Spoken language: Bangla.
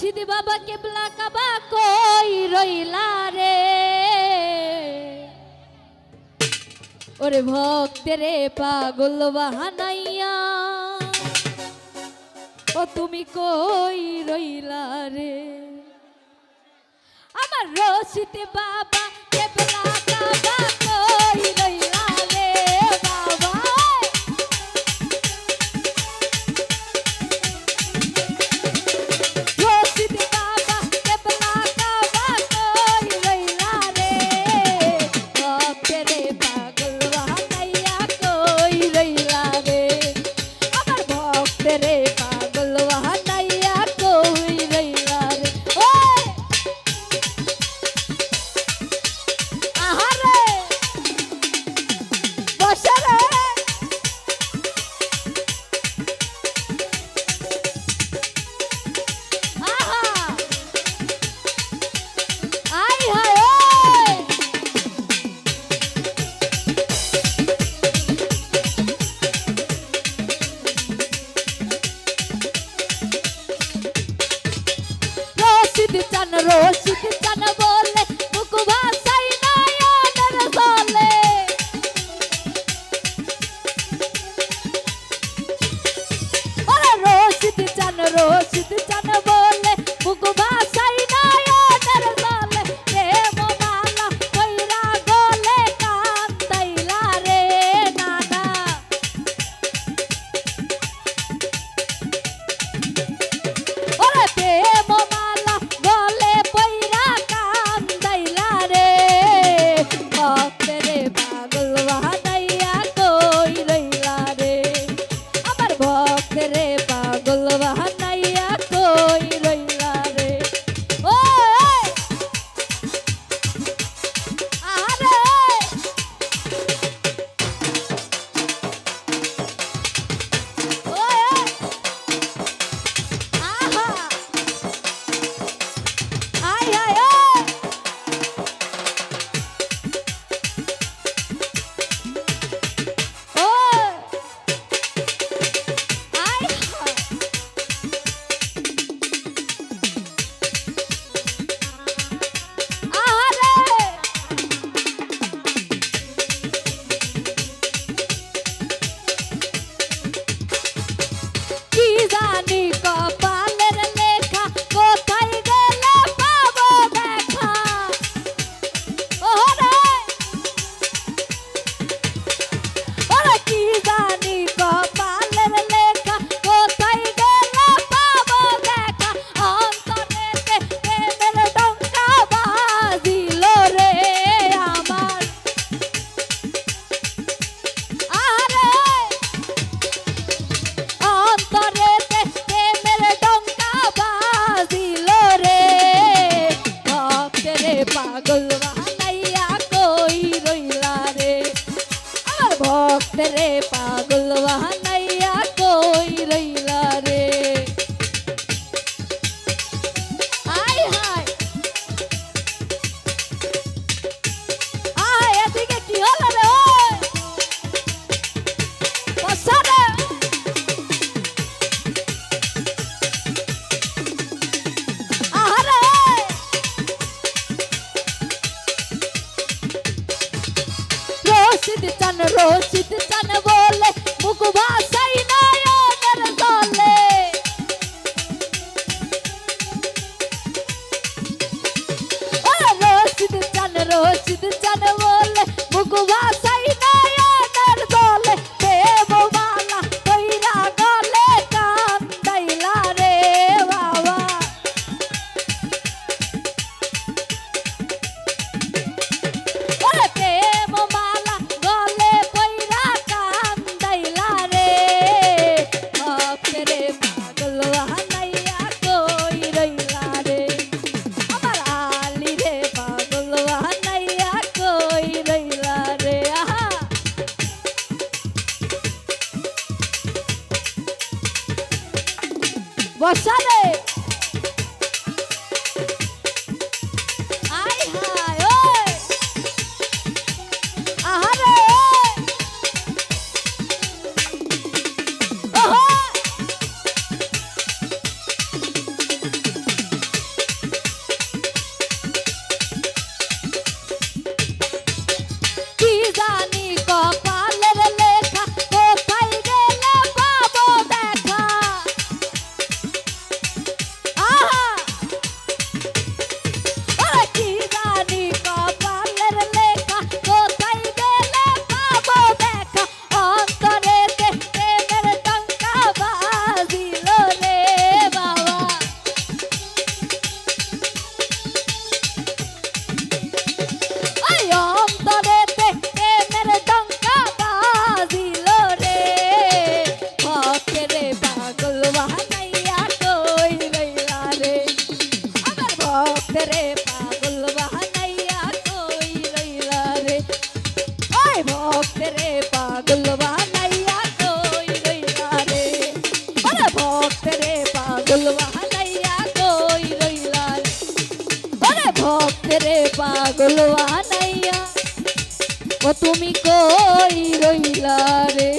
রশিদ বাবা কেবলা কাবা কই রইলা রে ওরে ভক্তেরে পাগল বাহানাইয়া ও তুমি কই রইলা রে আমার রশিদ বাবা কেবলা কাবা কই রইলা রে বাবা রশিদ বাবা কেবলা কাবা কই রইলা রে ভক্তেরে পাগল বাহানাইয়া কই রইলা রে আমার ভক্তেরে পাগল বাহানাইয়া কই রইলা রে ওই আহারে বসে রে আহা আই হায় ওই রশিদ চান বলে বুক ভাসাই নয়নের জলে ওরে রশিদ চান বলে বুক ভাসাই নয়নের জলে প্রেম মালা কইরা গলে কান্দাইলা রে নানা ওরে প্রেম মালা গলে পইরা কান্দাইলা রে ভক্তেরে পাগল বাহানাইয়া কই রইলা রে আমার ভক্তেরে পাগল বাহানাইয়া কই রইলা রে ওই আরে ওই আহা আই হায় ওই ওই আই হায় আহারে কি জানি কপালের লেখা কোথায় গেলে পাবো দেখা ওরে ওরে কি জানি কপালের লেখা কোথায় গেলে পাবো দেখা অন্তরেতে প্রেমের ডঙ্কা বাজিল রে আমার আরে অন্তরেতে প্রেমের ডঙ্কা বাজিল রে ভক্তেরে পাগল বাহানাইয়া কই রইলা রে আমার ভক্তেরে পাগল বাহানাইয়া কই রইলা রে আয় হায় আয় এদিকে কি হলো রে ওই বসা রে আহারে রশিদ চান বলে মুখ ভাসাই নয়নের জলে ওরে রশিদ চান বলে মুখ ভাসাই নয়নের জলে প্রেম মালা কইরা গলে কান্দাইলা রে বাবা ওরে প্রেম মালা গলে পইরা কান্দাইলা রে ভক্তেরে পাগল বাহানাইয়া কই রইলা রে আমার আলি রে পাগল বাহানাইয়া কই রইলা রে আহা বসা রে আই হায় ওই আহারে ওই ওহো ভক্তরে পাগল বানাইয়া কই রইলা রে ওই ভক্তরে পাগল বানাইয়া কই রইলা রে ওরে ভক্তরে পাগল বানাইয়া কই রইলা রে ওরে ভক্তরে পাগল বানাইয়া ও তুমি কই রইলা রে।